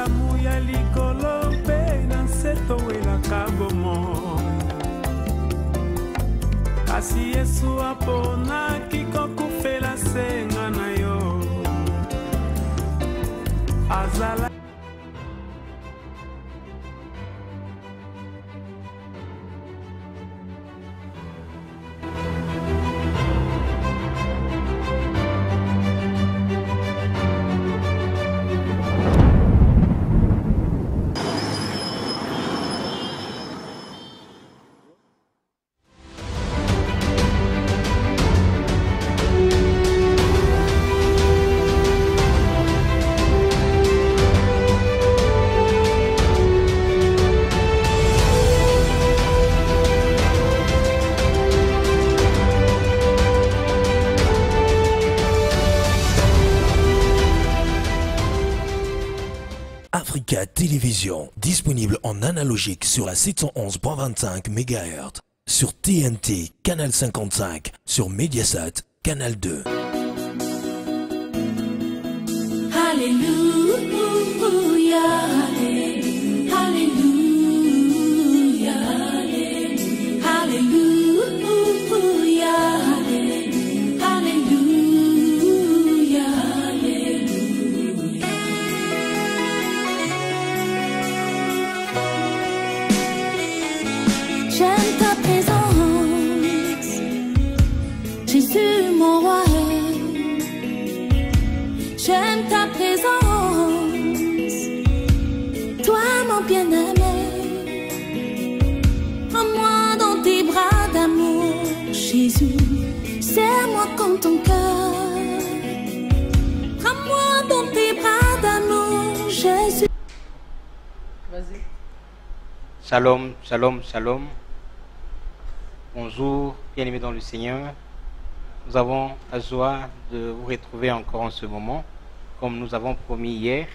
malamu ya likolo mpe na nseto welaka bomoi. Kasi Yesu aponaki kokufela senga na yo. Azala Africa Télévision, disponible en analogique sur la 711.25 MHz, sur TNT, canal 55, sur Mediasat, canal 2. Alléluia, Alléluia, Alléluia, Alléluia, Alléluia, Alléluia. J'aime ta présence, Jésus mon roi. J'aime ta présence, toi mon bien-aimé. Prends-moi dans tes bras d'amour, Jésus. Serre-moi comme ton cœur. Prends-moi dans tes bras d'amour, Jésus. Vas-y. Shalom, shalom, shalom. Bonjour, bien-aimés dans le Seigneur. Nous avons la joie de vous retrouver encore en ce moment, comme nous avons promis hier,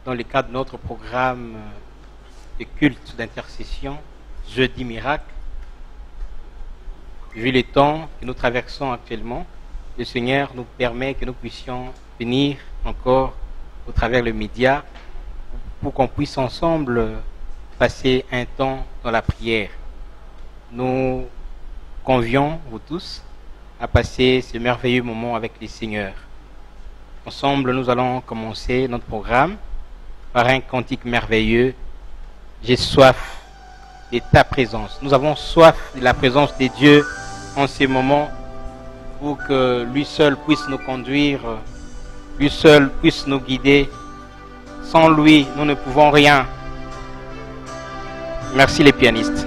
dans le cadre de notre programme de culte d'intercession, Jeudi Miracle. Vu le temps que nous traversons actuellement, le Seigneur nous permet que nous puissions venir encore au travers le média pour qu'on puisse ensemble passer un temps dans la prière. Nous convions, vous tous, à passer ce merveilleux moment avec le Seigneur. Ensemble, nous allons commencer notre programme par un cantique merveilleux. J'ai soif de ta présence. Nous avons soif de la présence de Dieu en ces moments pour que lui seul puisse nous conduire, lui seul puisse nous guider. Sans lui, nous ne pouvons rien. Merci les pianistes.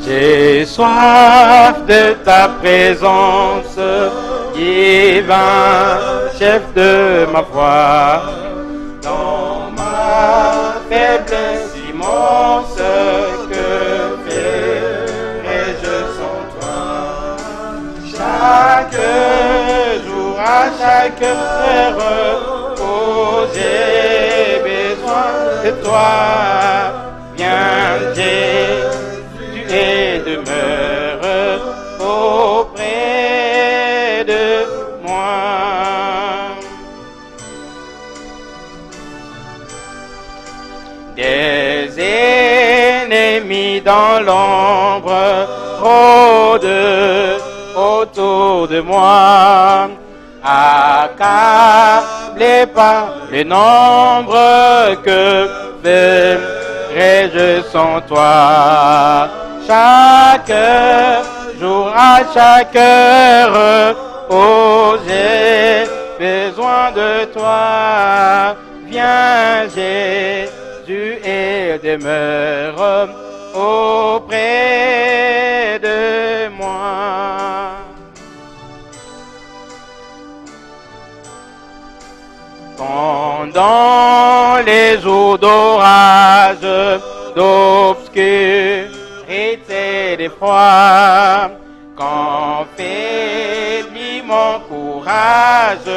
J'ai soif de ta présence, divin chef de ma foi. Dans ma faiblesse immense, que ferais-je sans toi? Chaque jour, à chaque heure, oh, j'ai besoin de toi. Viens, Jésus, et demeure auprès de moi. Des ennemis dans l'ombre rôdent autour de moi, accablé par le nombre, que ferais-je sans toi? Chaque jour, à chaque heure, oh, j'ai besoin de toi. Viens, Jésus, et demeure auprès de moi. Pendant les jours d'orage, d'obscurité et d'effroi, quand faiblit mon courage,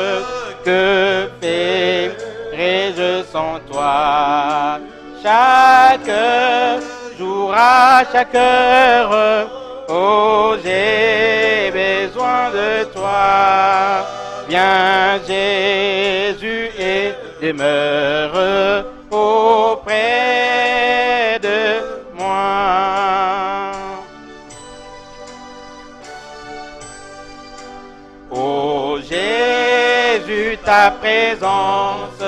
que ferais-je sans toi? Chaque jour, à chaque heure, Oh, j'ai besoin de toi. Viens Jésus et demeure auprès de moi. Oh Jésus, ta présence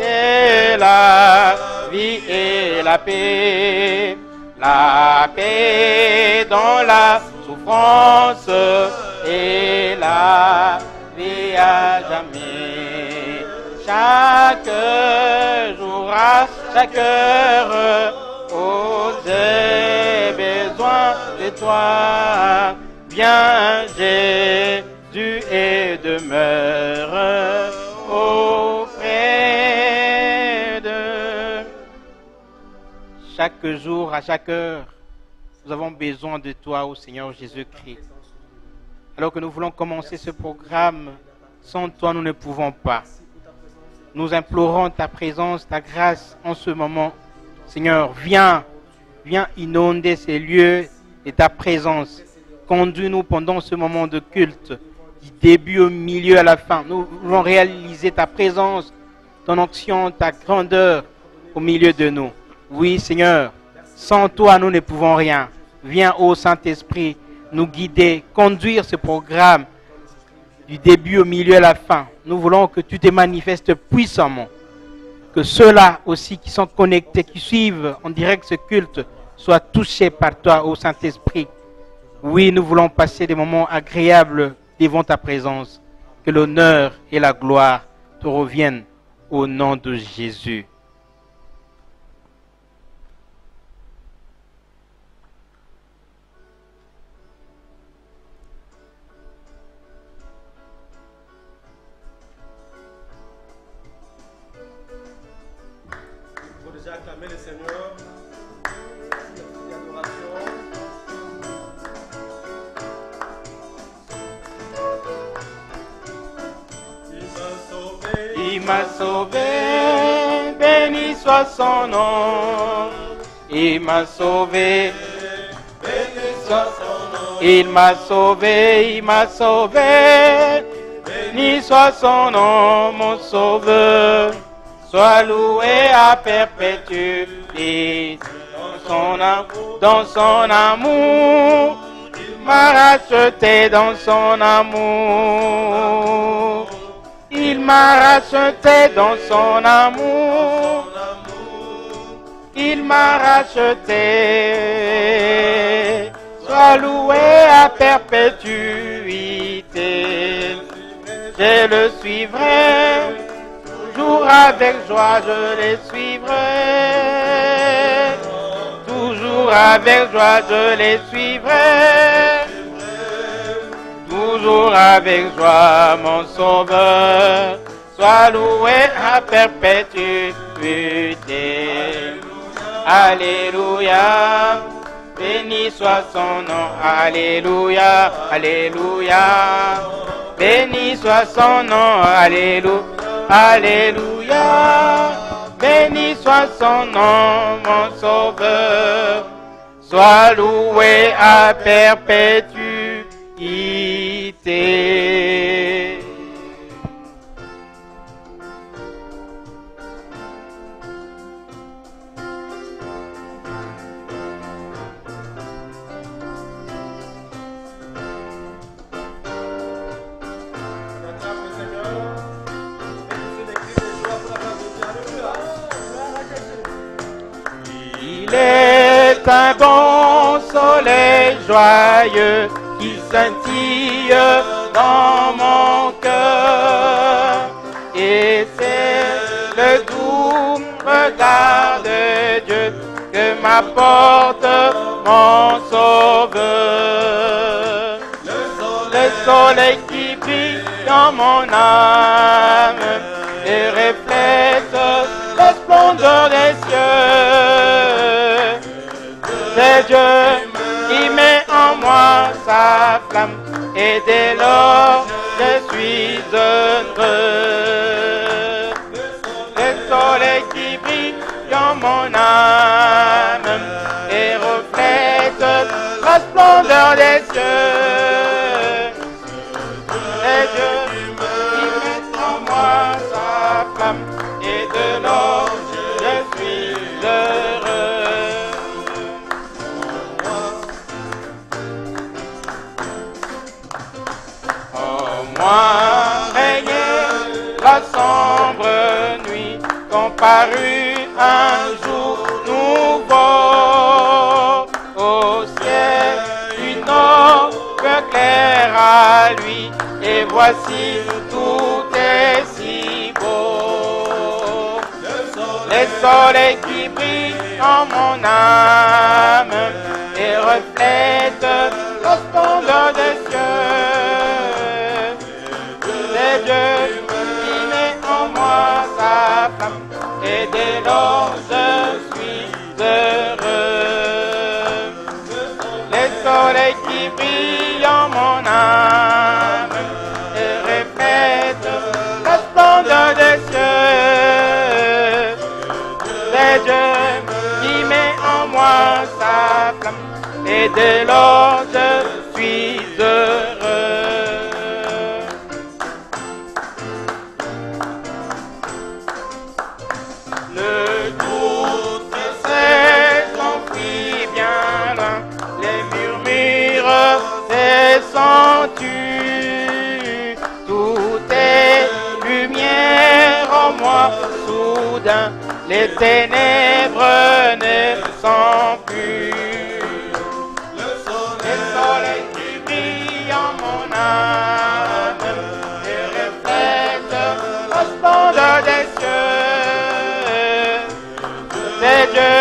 est la vie et la paix dans la souffrance et la vie à jamais. Chaque jour, à chaque heure, oh, j'ai besoin de toi. Viens Jésus et demeure auprès de. Chaque jour, à chaque heure, nous avons besoin de toi, ô Seigneur Jésus-Christ. Alors que nous voulons commencer ce programme, sans toi, nous ne pouvons pas. Nous implorons ta présence, ta grâce en ce moment. Seigneur, viens inonder ces lieux de ta présence. Conduis-nous pendant ce moment de culte, du début au milieu à la fin. Nous voulons réaliser ta présence, ton onction, ta grandeur au milieu de nous. Oui, Seigneur, sans toi, nous ne pouvons rien. Viens, ô Saint-Esprit, nous guider, conduire ce programme du début au milieu à la fin. Nous voulons que tu te manifestes puissamment. Que ceux-là aussi qui sont connectés, qui suivent en direct ce culte, soient touchés par toi, ô Saint-Esprit. Oui, nous voulons passer des moments agréables devant ta présence. Que l'honneur et la gloire te reviennent au nom de Jésus. Acclamer le Seigneur. Il m'a sauvé, béni soit son nom. Il m'a sauvé, béni soit son nom. Il m'a sauvé, béni soit son nom, mon sauveur. Sois loué à perpétuité dans son amour. Il m'a racheté dans son amour. Il m'a racheté dans son amour. Il m'a racheté. Sois loué à perpétuité. Je le suivrai. Toujours avec joie, je les suivrai. Toujours avec joie, je les suivrai. Toujours avec joie, mon sauveur. Sois loué à perpétuité. Alléluia. Béni soit son nom. Alléluia. Alléluia. Béni soit son nom. Alléluia. Alléluia, béni soit son nom, mon sauveur. Sois loué à perpétuité. Il est un bon soleil joyeux qui scintille dans mon cœur. Et c'est le doux regard de Dieu que m'apporte mon sauveur. Le soleil qui brille dans mon âme et reflète la splendeur des cieux. C'est Dieu qui met en moi sa flamme et dès lors je suis heureux. Le soleil qui brille dans mon âme et reflète la splendeur parut un jour nouveau. Au ciel, une aube claire à lui, et voici tout est si beau. Le soleil qui brille en mon âme et reflète la splendeur des cieux. C'est Dieu qui met en moi sa flamme, et dès lors je suis heureux. Le soleil qui brille en mon âme et reflète la splendeur des cieux. C'est Dieu qui met en moi sa flamme, et dès lors je suis heureux. Le doute s'est enfui bien loin, les murmures s'essentuent. Tout est lumière en moi, soudain les ténèbres ne sont plus. Le soleil qui brille en mon âme et reflète la splendeur des cieux. C'est Dieu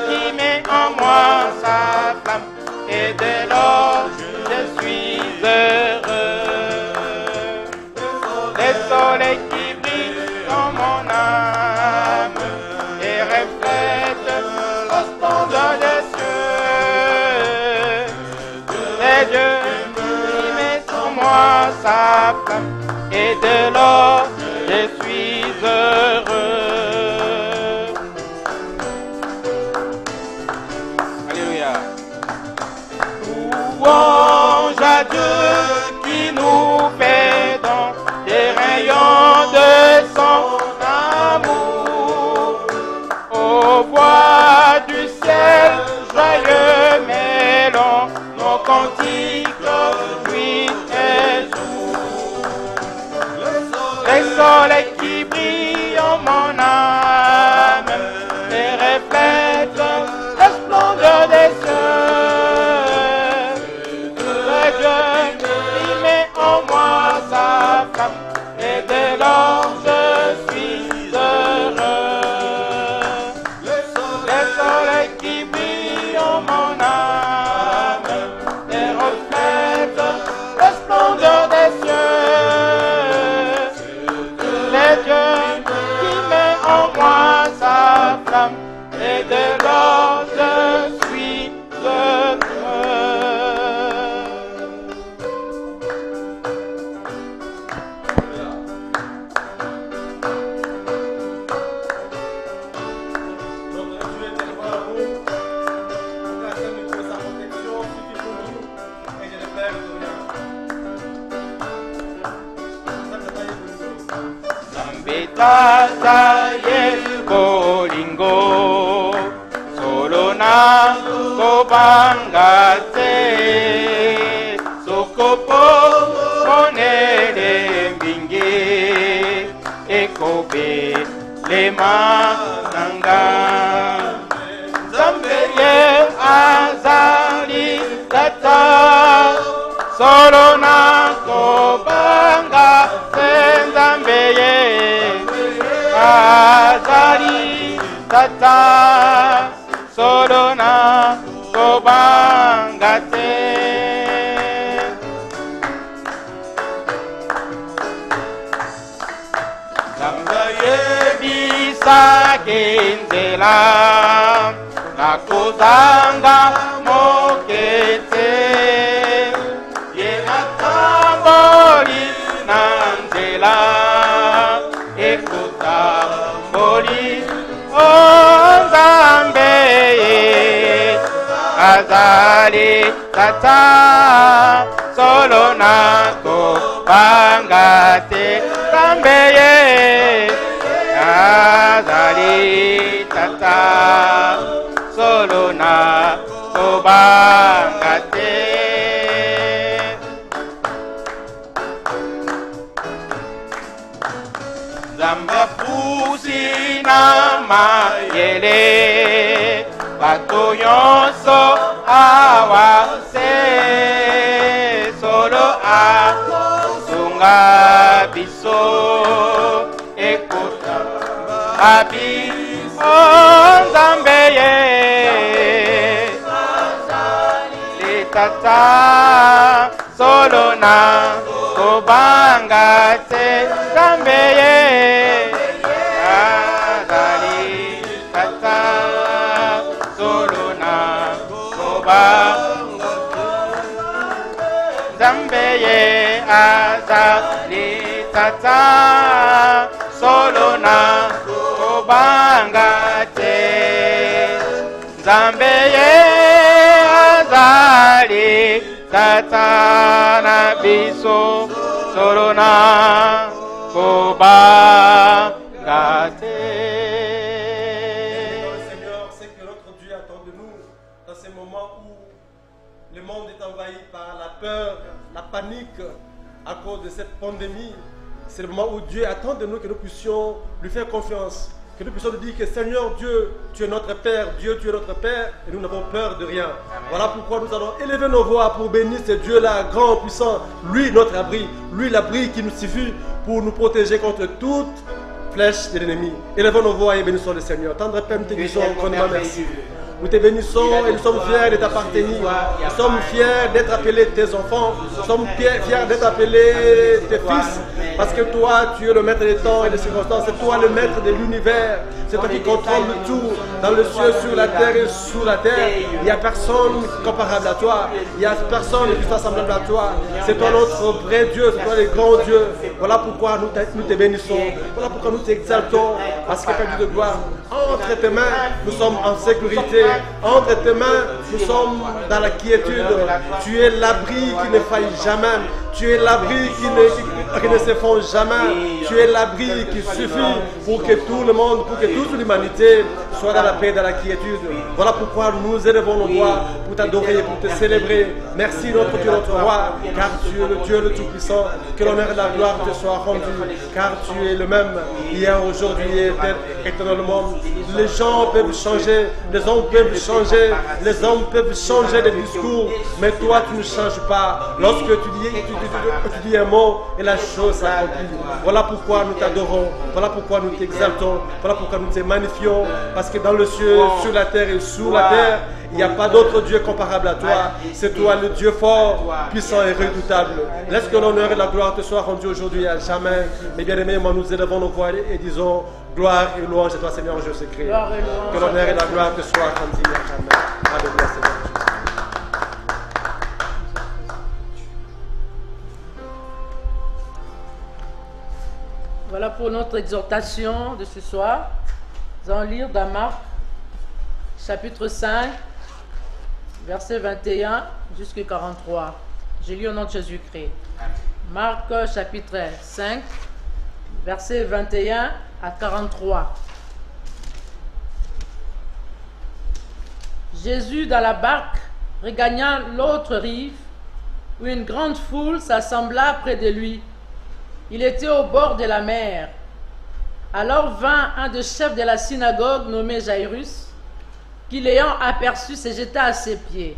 qui met en moi sa flamme, et dès lors je suis heureux. Le soleil qui brille en mon âme et reflète la splendeur des cieux. C'est Dieu qui met en moi sa flamme, et dès lors je suis heureux. Alléluia. Louange à Dieu qui nous fait don des rayons de son amour. Aux voix du ciel, joyeux mêlons, nos cantiques lui exaucent. Le soleil qui brille en mon âme et reflète la splendeur des cieux. C'est Dieu qui met en moi sa flamme, et dès lors je suis heureux. Le soleil qui brille en mon âme et reflète la splendeur des cieux. C'est Dieu qui met en moi sa flamme, et dès lors je suis heureux. Tataye bolingo solo na kobangate sokopo monele mbinge ekobe lema nanga Zambeye azali tata solo na kobanga Zambeye azali tata solo na kobanga te. Zambeye bisakenzela nakozanga mokete ye natamboli na nzela ekotamboli o Nzambe azali tata solo na kobanga te. Nzambe azali tata solo na kobanga te. Nzambe pusi na mayele bato nyonso awa se solo asunga biso ekota abi Nzambe ye litata solo na kobanga te Nzambe ye azali tata solo na kobanga Nzambe ye azali tata solo na kobanga te Nzambe ye azali tata na biso solo na kobanga te. Seigneur, c'est que notre Dieu attend de nous dans ces moments où le monde est envahi par la peur, la panique à cause de cette pandémie. C'est le moment où Dieu attend de nous que nous puissions lui faire confiance, que nous puissions lui dire que Seigneur Dieu, tu es notre Père, Dieu, tu es notre Père, et nous n'avons peur de rien. Amen. Voilà pourquoi nous allons élever nos voix pour bénir ce Dieu-là, grand, puissant, lui notre abri, lui l'abri qui nous suffit pour nous protéger contre toute flèche de l'ennemi. Élevons nos voix et bénissons le Seigneur. Tendre Père, nous te disons grandement merci. Nous te bénissons et nous sommes fiers de t'appartenir. Nous sommes fiers d'être appelés tes enfants. Nous sommes fiers d'être appelés tes fils. Parce que toi, tu es le maître des temps et des circonstances. C'est toi le maître de l'univers. C'est toi qui contrôle tout dans le ciel, sur la terre et sous la terre. Il n'y a personne comparable à toi. Il n'y a personne qui soit semblable à toi. C'est toi notre vrai Dieu. C'est toi le grand Dieu. Voilà pourquoi nous te bénissons. Voilà pourquoi nous t'exaltons. Parce que Père de gloire, entre tes mains, nous sommes en sécurité. Entre tes mains, nous sommes dans la quiétude. Tu es l'abri qui ne faillit jamais. Tu es l'abri qui ne s'effondre jamais. Tu es l'abri qui suffit pour que tout le monde, pour que toute l'humanité soit dans la paix, dans la quiétude. Voilà pourquoi nous élevons nos voix pour t'adorer, pour te célébrer. Merci notre Dieu, notre roi, car tu es le Dieu le Tout-Puissant. Que l'honneur et la gloire te soient rendus, car tu es le même hier, aujourd'hui et éternellement. Les gens peuvent changer, les hommes peuvent changer, les hommes peuvent changer de discours, mais toi tu ne changes pas. Lorsque tu dis un mot et la chose s'accomplit. Voilà pourquoi nous t'adorons, voilà pourquoi nous t'exaltons, voilà pourquoi nous te magnifions, parce que dans le ciel, sur la terre et sous la terre, il n'y a pas d'autre Dieu comparable à toi. C'est toi le Dieu fort, puissant et redoutable. Laisse que l'honneur et la gloire te soient rendus aujourd'hui et à jamais. Mais bien aimés, nous élevons nos voix et disons gloire et louange à toi Seigneur Jésus-Christ. Que l'honneur et la gloire te soient rendus à jamais. Alléluia Seigneur. Voilà pour notre exhortation de ce soir. Nous allons lire dans Marc, chapitre 5, verset 21 jusqu'à 43. Je lis au nom de Jésus-Christ. Marc, chapitre 5, verset 21 à 43. Jésus, dans la barque, regagna l'autre rive, où une grande foule s'assembla près de lui. Il était au bord de la mer. Alors vint un des chefs de la synagogue nommé Jairus, qui l'ayant aperçu se jeta à ses pieds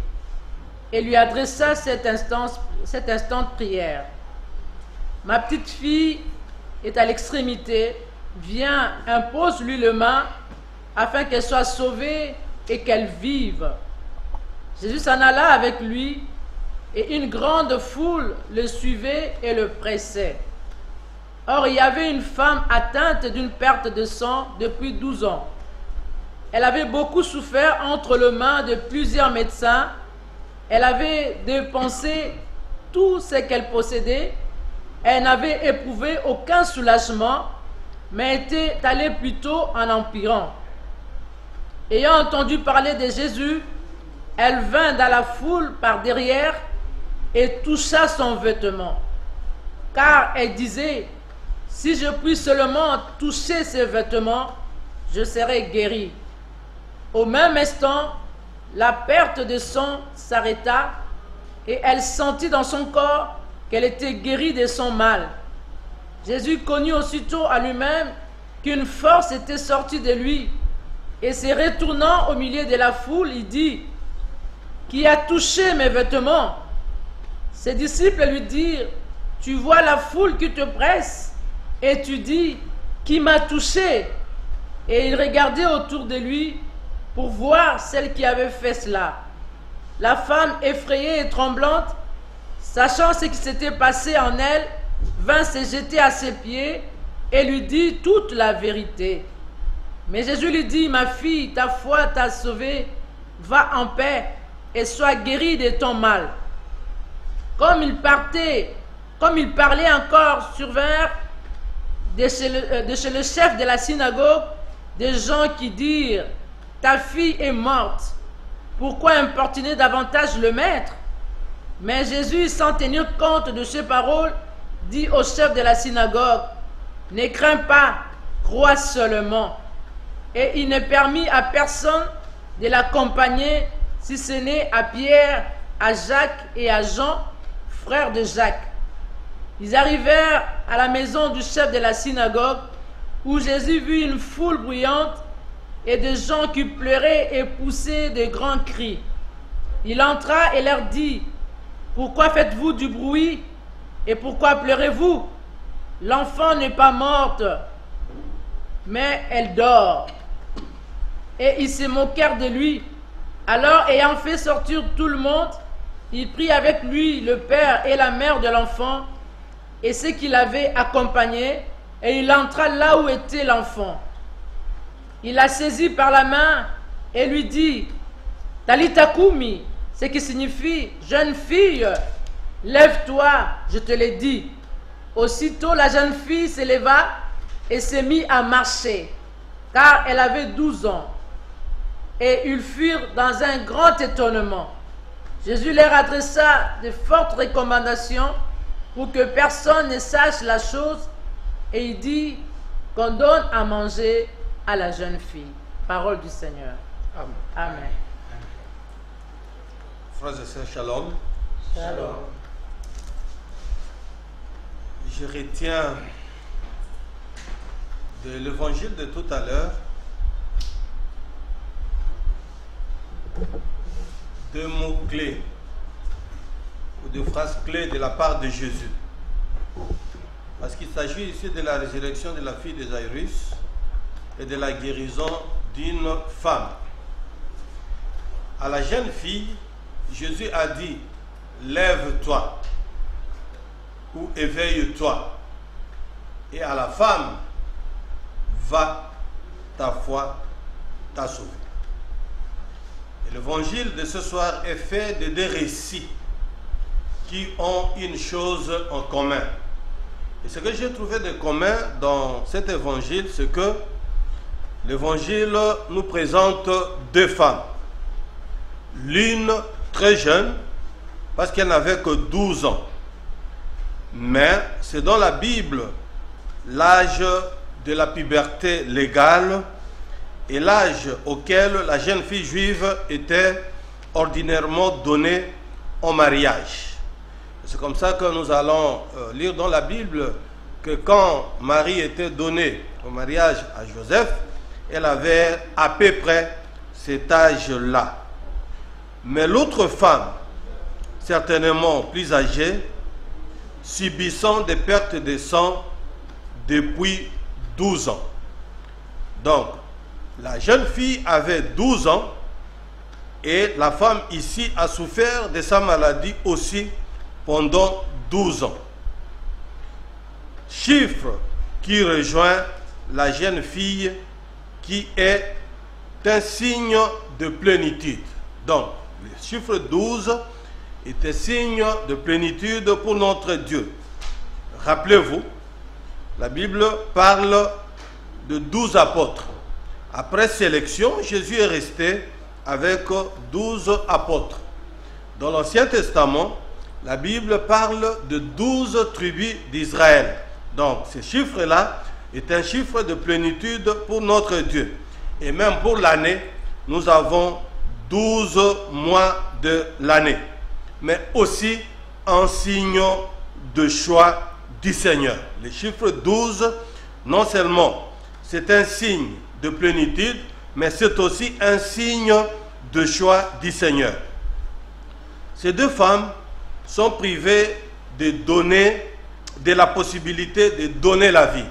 et lui adressa cette instante prière. Ma petite fille est à l'extrémité, viens, impose-lui le main afin qu'elle soit sauvée et qu'elle vive. Jésus s'en alla avec lui et une grande foule le suivait et le pressait. Or, il y avait une femme atteinte d'une perte de sang depuis 12 ans. Elle avait beaucoup souffert entre les mains de plusieurs médecins. Elle avait dépensé tout ce qu'elle possédait. Elle n'avait éprouvé aucun soulagement, mais était allée plutôt en empirant. Ayant entendu parler de Jésus, elle vint dans la foule par derrière et toucha son vêtement. Car elle disait, si je puis seulement toucher ses vêtements, je serai guérie. Au même instant, la perte de sang s'arrêta et elle sentit dans son corps qu'elle était guérie de son mal. Jésus connut aussitôt à lui-même qu'une force était sortie de lui, et se retournant au milieu de la foule, il dit, « Qui a touché mes vêtements ?» Ses disciples lui dirent, « Tu vois la foule qui te presse, et tu dis, « Qui m'a touché ?» Et il regardait autour de lui pour voir celle qui avait fait cela. La femme, effrayée et tremblante, sachant ce qui s'était passé en elle, vint se jeter à ses pieds et lui dit toute la vérité. Mais Jésus lui dit, « Ma fille, ta foi t'a sauvée, va en paix et sois guérie de ton mal. » Comme il parlait encore, survinrent de chez le chef de la synagogue des gens qui dirent, « Ta fille est morte, pourquoi importuner davantage le maître ?» Mais Jésus, sans tenir compte de ces paroles, dit au chef de la synagogue, « Ne crains pas, crois seulement. » Et il ne permit à personne de l'accompagner, si ce n'est à Pierre, à Jacques et à Jean, frères de Jacques. Ils arrivèrent à la maison du chef de la synagogue, où Jésus vit une foule bruyante et des gens qui pleuraient et poussaient de grands cris. Il entra et leur dit, « Pourquoi faites-vous du bruit et pourquoi pleurez-vous? L'enfant n'est pas morte, mais elle dort. » Et ils se moquèrent de lui. Alors, ayant fait sortir tout le monde, il prit avec lui le père et la mère de l'enfant et ceux qui l'avaient accompagné, et il entra là où était l'enfant. Il la saisit par la main et lui dit, « Talita Kumi », ce qui signifie « Jeune fille, lève-toi, je te l'ai dit ». Aussitôt la jeune fille se leva et se mit à marcher, car elle avait 12 ans. Et ils furent dans un grand étonnement. Jésus leur adressa de fortes recommandations pour que personne ne sache la chose, et il dit qu'on donne à manger à la jeune fille. Parole du Seigneur. Amen. Amen. Frères et sœurs, shalom. Shalom. Je retiens de l'évangile de tout à l'heure deux mots clés ou deux phrases clés de la part de Jésus. Parce qu'il s'agit ici de la résurrection de la fille de Jairus et de la guérison d'une femme. À la jeune fille, Jésus a dit, lève-toi ou éveille-toi. Et à la femme, va, ta foi t'a sauvé. Et l'évangile de ce soir est fait de deux récits qui ont une chose en commun. Et ce que j'ai trouvé de commun dans cet évangile, c'est que l'évangile nous présente deux femmes. L'une très jeune, parce qu'elle n'avait que 12 ans. Mais c'est dans la Bible l'âge de la puberté légale et l'âge auquel la jeune fille juive était ordinairement donnée en mariage. C'est comme ça que nous allons lire dans la Bible que quand Marie était donnée au mariage à Joseph, elle avait à peu près cet âge-là. Mais l'autre femme, certainement plus âgée, subissant des pertes de sang depuis 12 ans. Donc, la jeune fille avait 12 ans et la femme ici a souffert de sa maladie aussi pendant 12 ans. Chiffre qui rejoint la jeune fille qui est un signe de plénitude. Donc, le chiffre 12 est un signe de plénitude pour notre Dieu. Rappelez-vous, la Bible parle de 12 apôtres. Après sélection, Jésus est resté avec 12 apôtres. Dans l'Ancien Testament, la Bible parle de 12 tribus d'Israël. Donc, ce chiffre-là est un chiffre de plénitude pour notre Dieu. Et même pour l'année, nous avons 12 mois de l'année. Mais aussi un signe de choix du Seigneur. Le chiffre 12, non seulement c'est un signe de plénitude, mais c'est aussi un signe de choix du Seigneur. Ces deux femmes sont privées de la possibilité de donner la vie.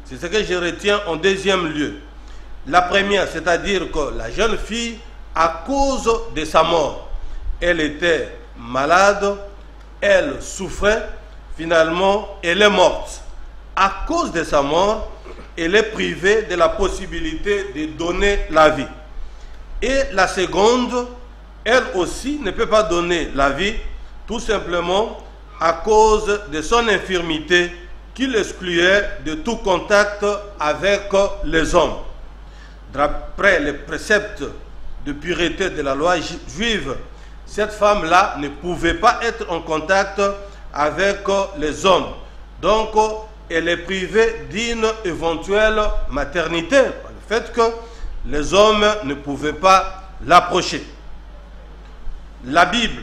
C'est ce que je retiens en deuxième lieu. La première, c'est-à-dire que la jeune fille, à cause de sa mort, elle était malade, elle souffrait, finalement, elle est morte. À cause de sa mort, elle est privée de la possibilité de donner la vie. Et la seconde, elle aussi ne peut pas donner la vie, tout simplement à cause de son infirmité qui l'excluait de tout contact avec les hommes. D'après les préceptes de pureté de la loi juive, cette femme-là ne pouvait pas être en contact avec les hommes. Donc, elle est privée d'une éventuelle maternité, par le fait que les hommes ne pouvaient pas l'approcher. La Bible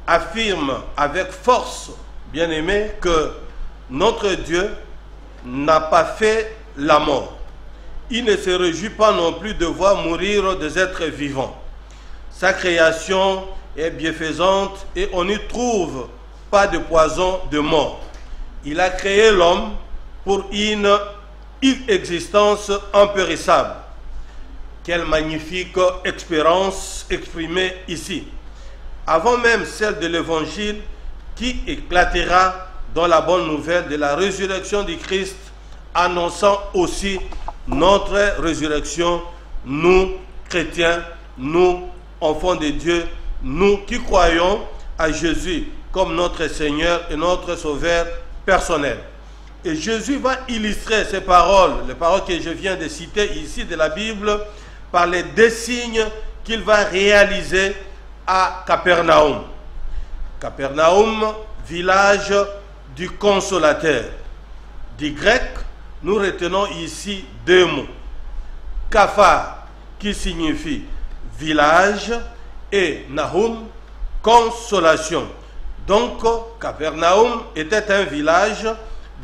affirme avec force, bien aimé, que notre Dieu n'a pas fait la mort. Il ne se réjouit pas non plus de voir mourir des êtres vivants. Sa création est bienfaisante et on n'y trouve pas de poison de mort. Il a créé l'homme pour une existence impérissable. Quelle magnifique expérience exprimée ici. Avant même celle de l'Évangile qui éclatera dans la bonne nouvelle de la résurrection du Christ, annonçant aussi notre résurrection, nous, chrétiens, nous, enfants de Dieu, nous qui croyons à Jésus comme notre Seigneur et notre Sauveur personnel. Et Jésus va illustrer ces paroles, les paroles que je viens de citer ici de la Bible, par les deux signes qu'il va réaliser à Capernaum. Capernaum, village du Consolateur. Du grec, nous retenons ici deux mots. Kaphar, qui signifie village, et Nahum, consolation. Donc, Capernaum était un village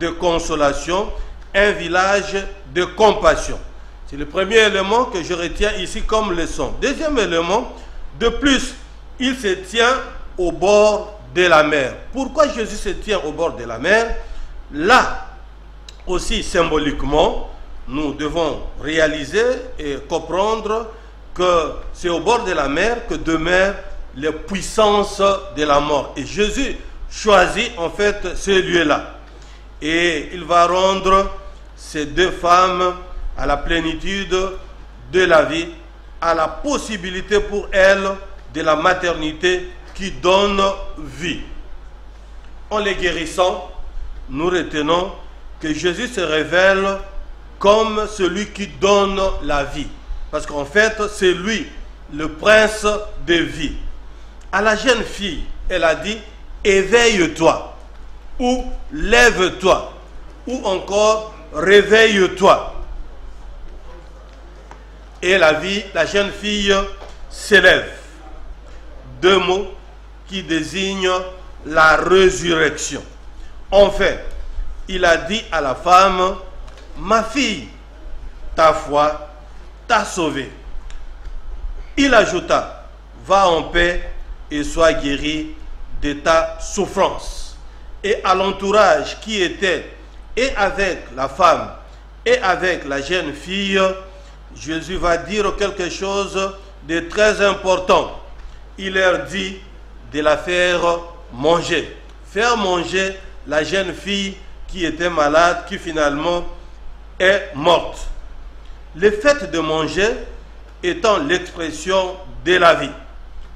de consolation, un village de compassion. C'est le premier élément que je retiens ici comme leçon. Deuxième élément, de plus, il se tient au bord de la mer. Pourquoi Jésus se tient au bord de la mer? Là, aussi symboliquement, nous devons réaliser et comprendre que c'est au bord de la mer que demeurent les puissances de la mort. Et Jésus choisit en fait ce lieu-là. Et il va rendre ces deux femmes à la plénitude de la vie, à la possibilité pour elles de la maternité qui donne vie. En les guérissant, nous retenons que Jésus se révèle comme celui qui donne la vie. Parce qu'en fait, c'est lui, le prince de vie. À la jeune fille, elle a dit, éveille-toi, ou lève-toi, ou encore réveille-toi. Et la jeune fille s'élève. Deux mots qui désignent la résurrection. En fait, il a dit à la femme, ma fille, ta foi t'a sauvée. Il ajouta, va en paix et sois guéri de ta souffrance. Et à l'entourage qui était et avec la femme et avec la jeune fille, Jésus va dire quelque chose de très important. Il leur dit de la faire manger. Faire manger la jeune fille qui était malade, qui finalement est morte. Le fait de manger étant l'expression de la vie.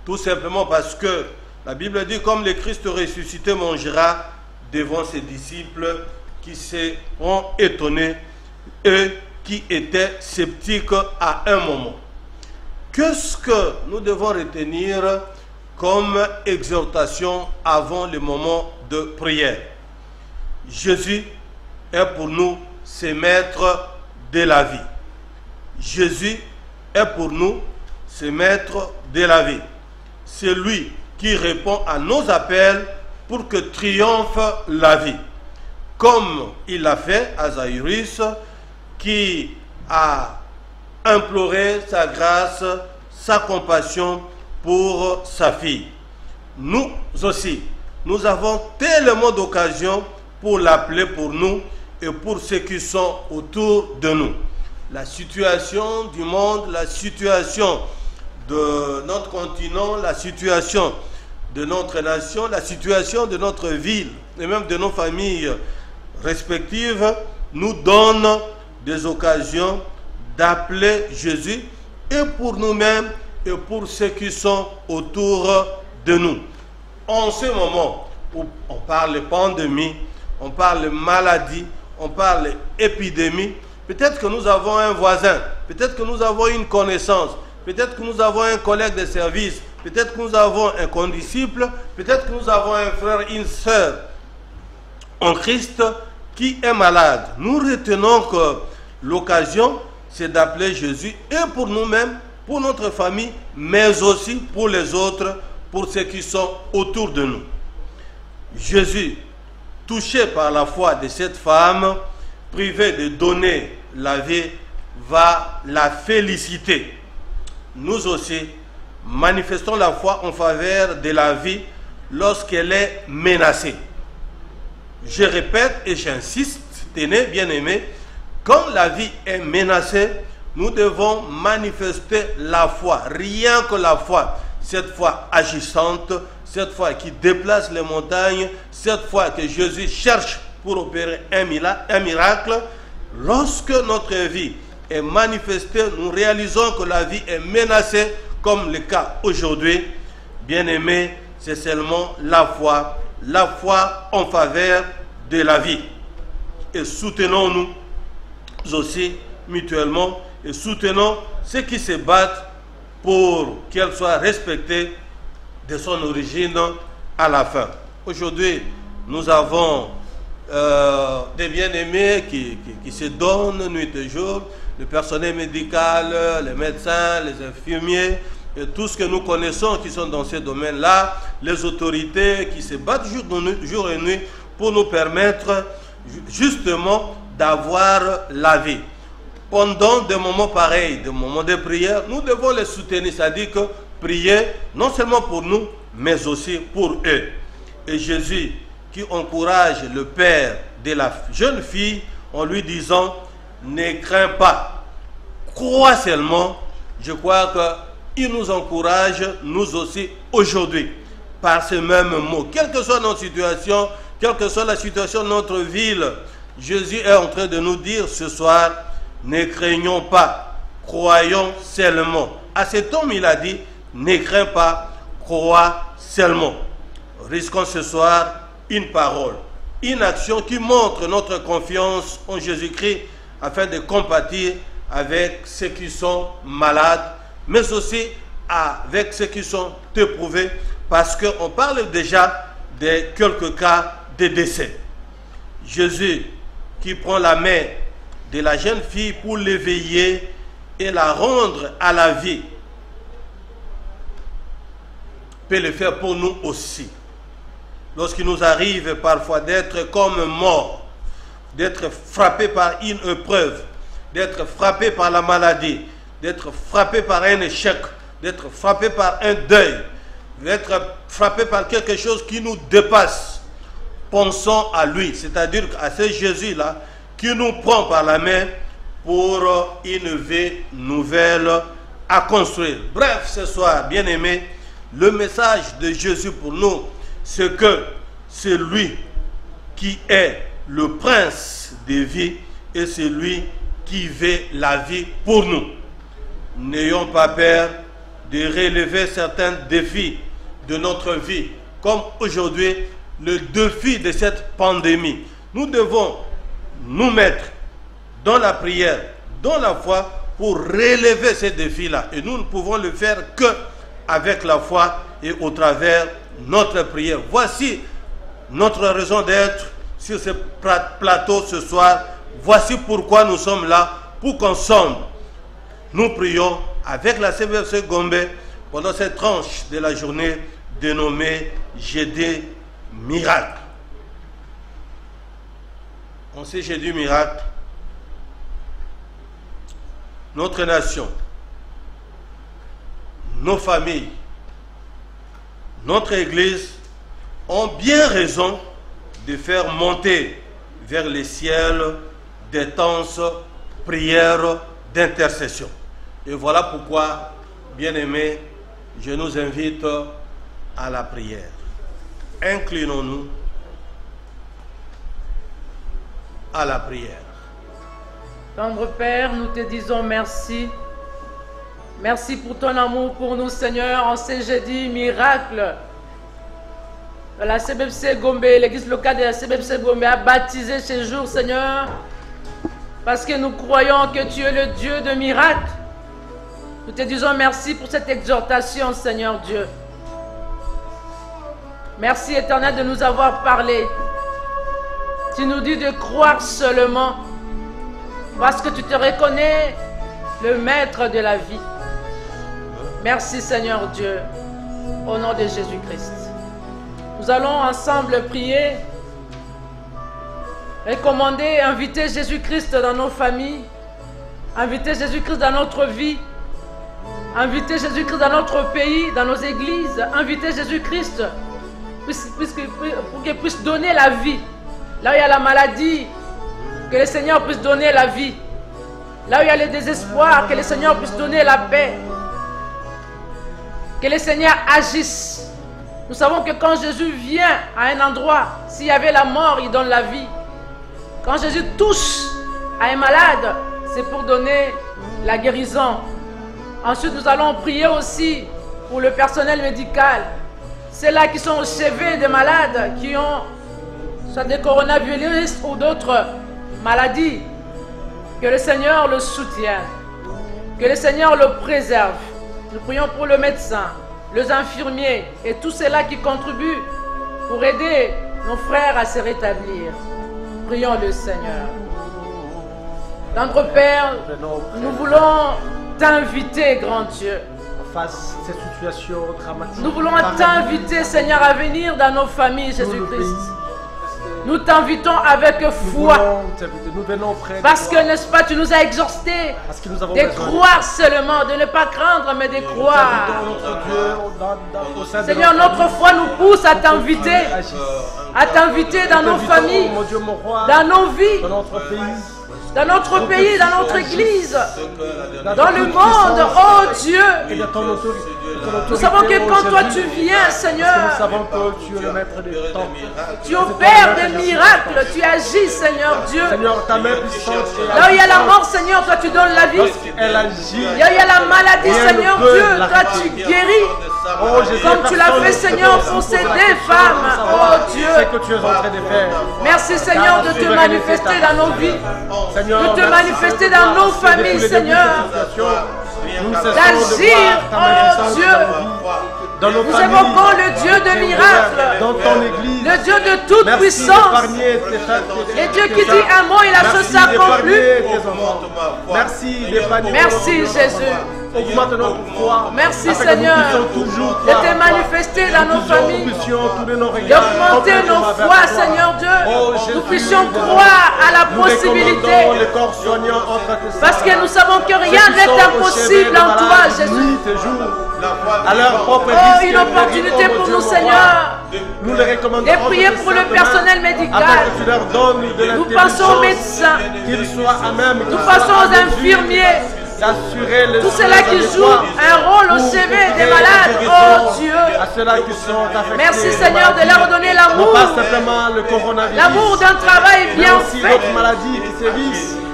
Tout simplement parce que la Bible dit, comme le Christ ressuscité mangera devant ses disciples qui seront étonnés, eux qui étaient sceptiques à un moment. Qu'est-ce que nous devons retenir comme exhortation avant le moment de prière? Jésus est pour nous ce maître de la vie. Jésus est pour nous ce maître de la vie. C'est lui qui répond à nos appels pour que triomphe la vie. Comme il l'a fait à Zaïrus, qui à implorer sa grâce, sa compassion pour sa fille. Nous aussi, nous avons tellement d'occasions pour l'appeler pour nous et pour ceux qui sont autour de nous. La situation du monde, la situation de notre continent, la situation de notre nation, la situation de notre ville et même de nos familles respectives nous donne des occasions d'appeler Jésus et pour nous-mêmes et pour ceux qui sont autour de nous. En ce moment où on parle de pandémie, on parle de maladie, on parle d'épidémie, peut-être que nous avons un voisin, peut-être que nous avons une connaissance, peut-être que nous avons un collègue de service, peut-être que nous avons un condisciple, peut-être que nous avons un frère, une sœur en Christ qui est malade. Nous retenons que l'occasion, c'est d'appeler Jésus et pour nous-mêmes, pour notre famille, mais aussi pour les autres, pour ceux qui sont autour de nous. Jésus, touché par la foi de cette femme, privée de donner la vie, va la féliciter. Nous aussi, manifestons la foi en faveur de la vie lorsqu'elle est menacée. Je répète et j'insiste, tenez bien aimés, quand la vie est menacée, nous devons manifester la foi, rien que la foi, cette foi agissante, cette foi qui déplace les montagnes, cette foi que Jésus cherche pour opérer un miracle. Lorsque notre vie est manifestée, nous réalisons que la vie est menacée, comme le cas aujourd'hui. Bien-aimés, c'est seulement la foi en faveur de la vie. Et soutenons-nous aussi mutuellement et soutenons ceux qui se battent pour qu'elle soit respectée de son origine à la fin. Aujourd'hui, nous avons des bien-aimés qui se donnent nuit et jour, le personnel médical, les médecins, les infirmiers, et tout ce que nous connaissons qui sont dans ces domaines-là, les autorités qui se battent jour et nuit pour nous permettre justement d'avoir la vie. Pendant des moments pareils, des moments de prière, nous devons les soutenir, c'est-à-dire que prier non seulement pour nous, mais aussi pour eux. Et Jésus qui encourage le père de la jeune fille en lui disant « Ne crains pas, crois seulement », je crois qu'il nous encourage, nous aussi, aujourd'hui, par ces mêmes mots. Quelle que soit notre situation, quelle que soit la situation de notre ville, Jésus est en train de nous dire ce soir, ne craignons pas, croyons seulement. À cet homme, il a dit, ne crains pas, crois seulement. Risquons ce soir une parole, une action qui montre notre confiance en Jésus-Christ afin de compatir avec ceux qui sont malades, mais aussi avec ceux qui sont éprouvés, parce qu'on parle déjà de quelques cas de décès. Jésus qui prend la main de la jeune fille pour l'éveiller et la rendre à la vie, peut le faire pour nous aussi. Lorsqu'il nous arrive parfois d'être comme morts, d'être frappés par une épreuve, d'être frappés par la maladie, d'être frappés par un échec, d'être frappés par un deuil, d'être frappés par quelque chose qui nous dépasse, pensons à lui, c'est-à-dire à ce Jésus-là qui nous prend par la main pour une vie nouvelle à construire. Bref, ce soir, bien-aimés, le message de Jésus pour nous, c'est que c'est lui qui est le prince des vies et c'est lui qui veut la vie pour nous. N'ayons pas peur de relever certains défis de notre vie, comme aujourd'hui le défi de cette pandémie. Nous devons nous mettre dans la prière, dans la foi, pour relever ces défis-là. Et nous ne pouvons le faire que avec la foi et au travers notre prière. Voici notre raison d'être sur ce plateau ce soir. Voici pourquoi nous sommes là, pour qu'ensemble, nous prions avec la CVFC Gombe pendant cette tranche de la journée dénommée Jeudi Miracle. On sait Jeudi Miracle, notre nation, nos familles, notre Église ont bien raison de faire monter vers les ciels d'intenses prières d'intercession. Et voilà pourquoi, bien-aimés, je nous invite à la prière. Inclinons-nous à la prière. Tendre Père, nous te disons merci. Merci pour ton amour pour nous, Seigneur, en ces jeudis miracles. La CBFC Gombe, l'église locale de la CBFC Gombe a baptisé ces jours, Seigneur, parce que nous croyons que tu es le Dieu de miracles. Nous te disons merci pour cette exhortation, Seigneur Dieu. Merci, Éternel, de nous avoir parlé. Tu nous dis de croire seulement, parce que tu te reconnais le maître de la vie. Merci, Seigneur Dieu, au nom de Jésus-Christ. Nous allons ensemble prier, recommander, inviter Jésus-Christ dans nos familles, inviter Jésus-Christ dans notre vie, inviter Jésus-Christ dans notre pays, dans nos églises, inviter Jésus-Christ pour qu'il puisse donner la vie. Là où il y a la maladie, que le Seigneur puisse donner la vie. Là où il y a le désespoir, que le Seigneur puisse donner la paix. Que le Seigneur agisse. Nous savons que quand Jésus vient à un endroit, s'il y avait la mort, il donne la vie. Quand Jésus touche à un malade, c'est pour donner la guérison. Ensuite, nous allons prier aussi pour le personnel médical. Ceux-là qui sont au chevet des malades, qui ont soit des coronavirus ou d'autres maladies. Que le Seigneur le soutienne. Que le Seigneur le préserve. Nous prions pour le médecin, les infirmiers et tous ceux-là qui contribuent pour aider nos frères à se rétablir. Prions le Seigneur. Notre Père, nous voulons t'inviter, grand Dieu. Face à cette situation dramatique. Nous voulons t'inviter, Seigneur, à venir dans nos familles, Jésus-Christ. Nous t'invitons avec foi. Nous venons près parce que, n'est-ce pas, tu nous as exhortés de croire seulement, de ne pas craindre, mais de croire. Seigneur, notre foi nous pousse à t'inviter dans nos familles, dans nos vies, dans notre pays, dans notre église, dans le monde, oh Dieu. Nous savons que quand toi tu viens, Seigneur, tu opères des miracles, tu agis, Seigneur Dieu. Là où il y a la mort, Seigneur, toi tu donnes la vie. Là où il y a la maladie, Seigneur Dieu, toi tu guéris. Comme tu l'as fait, Seigneur, pour ces deux femmes, oh Dieu. Merci, Seigneur, de te manifester dans nos vies, de te manifester dans nos familles, Seigneur. D'agir, oh Dieu. Nous évoquons le Dieu de miracles, le Dieu de toute puissance, et Dieu qui dit un mot et la chose s'accomplit. Merci Jésus. Augmente notre foi. Merci Seigneur de te manifester dans nos familles, d'augmenter nos foi, Seigneur Dieu. Nous puissions croire à la possibilité, parce que nous savons que rien n'est impossible en toi, Jésus. Oh, une opportunité pour nous, Seigneur, de prier pour le personnel médical. Nous pensons aux médecins, nous pensons aux infirmiers, tous ceux-là qui jouent un rôle au chevet des malades, oh Dieu. Merci Seigneur de leur donner l'amour, l'amour d'un travail bien fait,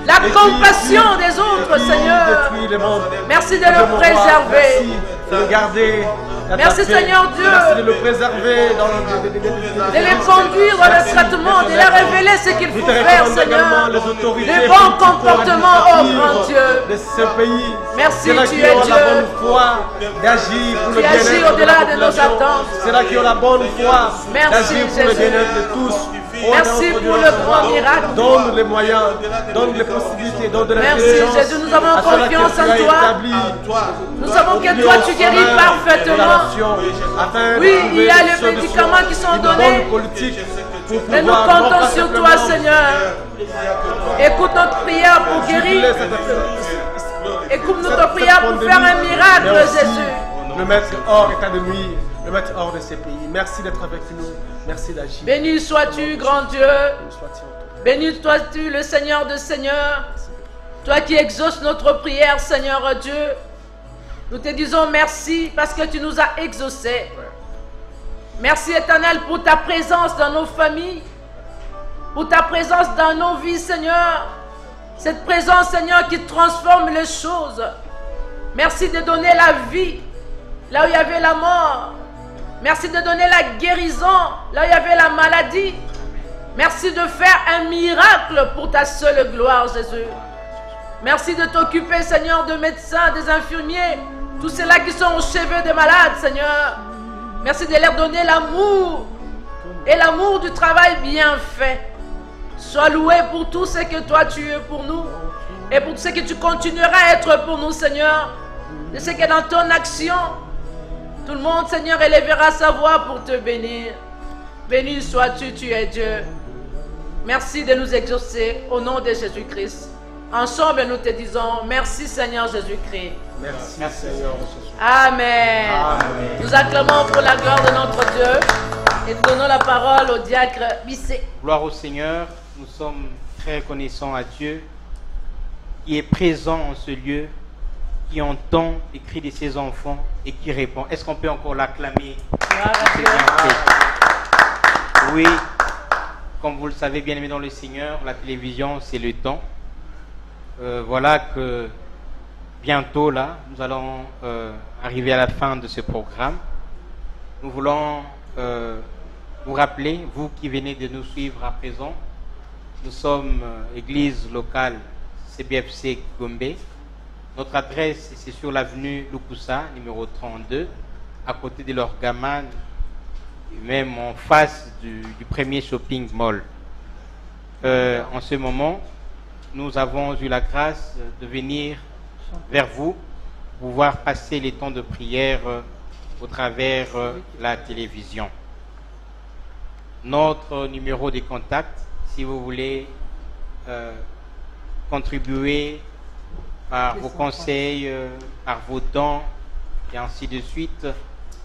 la compassion des autres, Seigneur. Merci de le préserver. Merci Seigneur Dieu de le préserver, de les conduire dans le traitement, de leur révéler ce qu'il faut faire, Seigneur. Le bon comportement, oh grand Dieu. De ce pays. Merci, tu es Dieu. Tu agis au-delà de nos attentes. C'est là qui ont la bonne foi d'agir pour le bien-être de tous. Merci pour le grand miracle. Donne les moyens, donne les possibilités, donne de Merci l'intelligence. Jésus, nous avons confiance en toi. Nous savons que toi tu guéris parfaitement. Oui, il y a les médicaments qui sont donnés. Et nous comptons sur toi, Seigneur. Écoute notre prière pour guérir Écoute notre prière pour faire un miracle, Jésus. Le mettre hors état de nuire, le mettre hors de ces pays. Merci d'être avec nous. Merci d'agir. Béni sois-tu, grand Dieu. Béni sois-tu, le Seigneur de Seigneurs. Toi qui exauces notre prière, Seigneur Dieu. Nous te disons merci parce que tu nous as exaucés. Merci, Éternel, pour ta présence dans nos familles, pour ta présence dans nos vies, Seigneur. Cette présence, Seigneur, qui transforme les choses. Merci de donner la vie là où il y avait la mort. Merci de donner la guérison là où il y avait la maladie. Merci de faire un miracle pour ta seule gloire, Jésus. Merci de t'occuper, Seigneur, de médecins, des infirmiers, tous ceux-là qui sont au chevet des malades, Seigneur. Merci de leur donner l'amour et l'amour du travail bien fait. Sois loué pour tout ce que toi tu es pour nous et pour tout ce que tu continueras à être pour nous, Seigneur. Je sais que dans ton action, tout le monde, Seigneur, élèvera sa voix pour te bénir. Béni sois-tu, tu es Dieu. Merci de nous exaucer au nom de Jésus-Christ. Ensemble, nous te disons merci, Seigneur Jésus-Christ. Merci, Seigneur. Amen. Amen. Nous acclamons pour la gloire de notre Dieu et nous donnons la parole au diacre Bissé. Gloire au Seigneur. Nous sommes très reconnaissants à Dieu qui est présent en ce lieu, qui entend les cris de ses enfants et qui répond. Est-ce qu'on peut encore l'acclamer? Oui, comme vous le savez bien aimé dans le Seigneur, la télévision c'est le temps. Voilà que bientôt là, nous allons arriver à la fin de ce programme. Nous voulons vous rappeler, vous qui venez de nous suivre à présent, nous sommes église locale CBFC Gombe. Notre adresse c'est sur l'avenue Lukusa, numéro 32, à côté de l'Orgaman, même en face du premier shopping mall. En ce moment, nous avons eu la grâce de venir vers vous, pouvoir passer les temps de prière au travers la télévision. Notre numéro de contact, si vous voulez contribuer par vos conseils, par vos dons et ainsi de suite,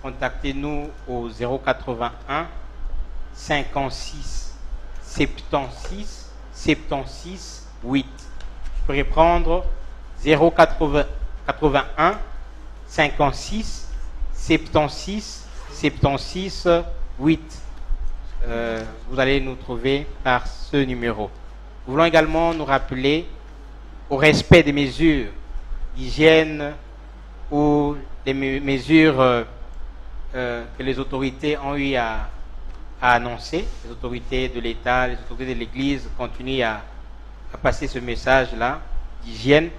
contactez-nous au 081 56 76 76 8. Je pourrais prendre 081 56 76 76 8. Vous allez nous trouver par ce numéro. Nous voulons également nous rappeler au respect des mesures d'hygiène ou des mesures que les autorités ont eu à annoncer. Les autorités de l'État, les autorités de l'Église continuent à passer ce message-là d'hygiène,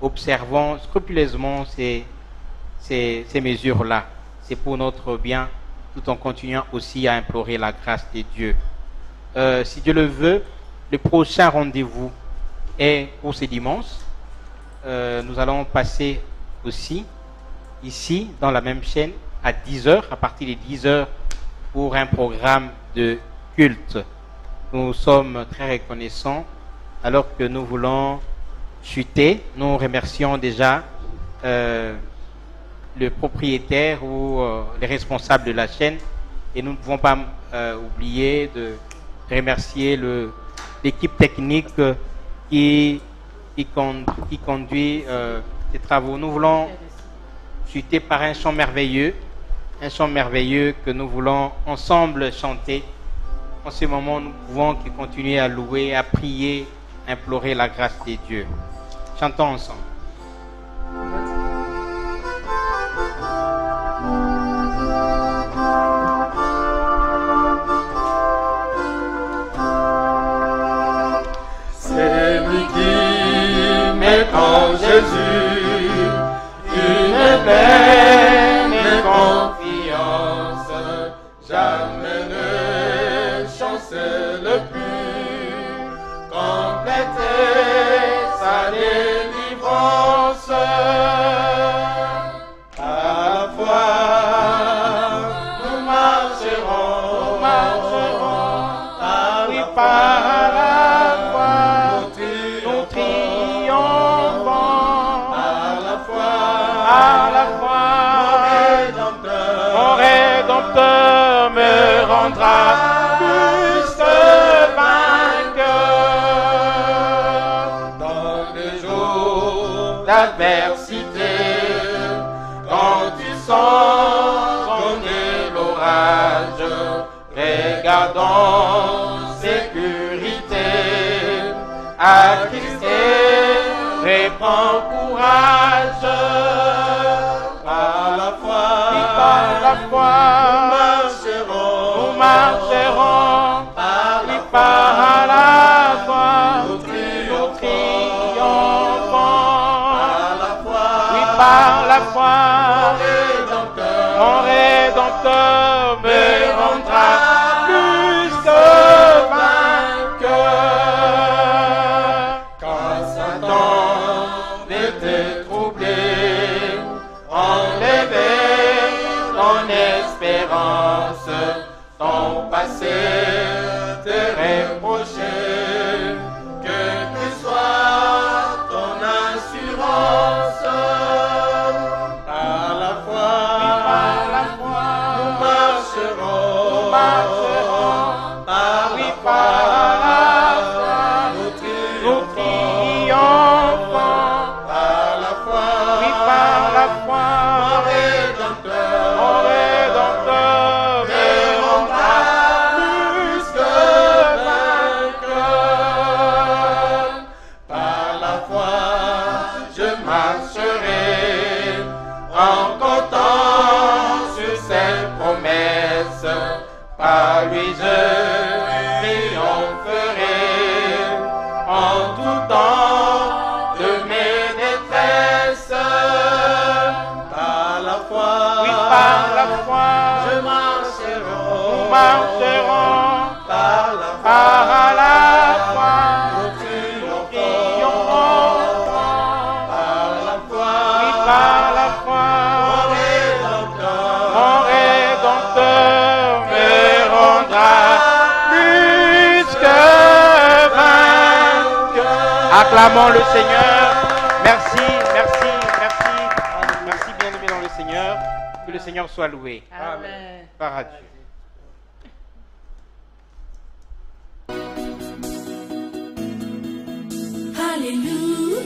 observant scrupuleusement ces mesures-là. C'est pour notre bien, tout en continuant aussi à implorer la grâce de Dieu. Si Dieu le veut, le prochain rendez-vous est pour ce dimanche. Nous allons passer aussi ici, dans la même chaîne, à 10h, à partir de 10h, pour un programme de culte. Nous sommes très reconnaissants. Alors que nous voulons chuter, nous remercions déjà le propriétaire ou les responsables de la chaîne. Et nous ne pouvons pas oublier de remercier l'équipe technique qui conduit ces travaux. Nous voulons chuter par un chant merveilleux que nous voulons ensemble chanter. En ce moment, nous pouvons continuer à louer, à prier, implorer la grâce de Dieu. Chantons ensemble. C'est lui qui met en Jésus une pleine confiance, jamais ne chancelle plus, compléter sa délivrance. rendra plus que vainqueur. Dans les jours d'adversité, quand tu sens sonner l'orage, regarde en sécurité à Christ et prends courage. Par la foi, nous marcherons, par la foi, nous triomphons. Par la foi, mon Rédempteur me rendra plus que vainqueur. Quand Satan était troublé, enlevé ton espérance, ton passé te reprochait, que tu sois ton assurance. Par la foi, nous marcherons, par la foi, nous triomphons. Par la foi, mon Rédempteur me rendra plus que vainqueur. Par la foi, je marcherai en comptant sur ses promesses. Par lui je triompherai en tout temps de mes détresses. Par la foi, je marcherons, par la foi, nous triomphons. Par la foi, mon Rédempteur me rendra plus que vainqueur. Acclamons le Seigneur. Merci bien-aimés dans le Seigneur. Que le Seigneur soit loué. Amen. Par adieu. Alléluia.